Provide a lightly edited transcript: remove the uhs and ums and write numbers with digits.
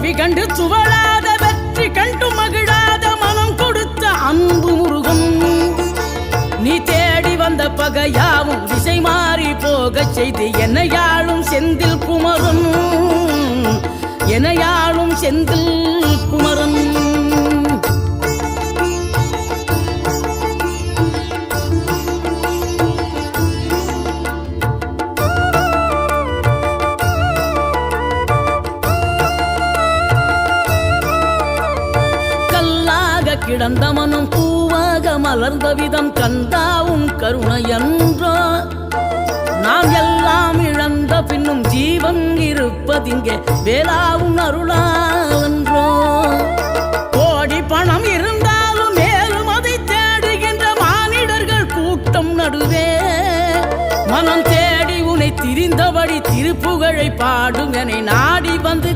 தோல்வி கண்டு துவளாத வெற்றி கண்டு மகிழாத மனம் கொடுத்த அன்பு முருகன் நீ தேடி வந்த பகையாவும் திசை மாறி போகச் செய்து என்னையாளும் செந்தில் குமரன் என்னையாளும் செந்தில் குமரன் கிடந்த மனம் பூவாக மலர்ந்த விதம் கந்தாவும் கருணை என்றோ நாம் எல்லாம் இழந்த பின்னும் ஜீவன் இருப்பதிங்கே வேளாவும் அருளாவென்றோ கோடி பணம் இருந்தாலும் மேலும் அதை தேடுகின்ற மானிடர்கள் கூட்டம் நடுவே மனம் தேடி உனை திரிந்தபடி திருப்புகழை பாடும் என நாடி வந்து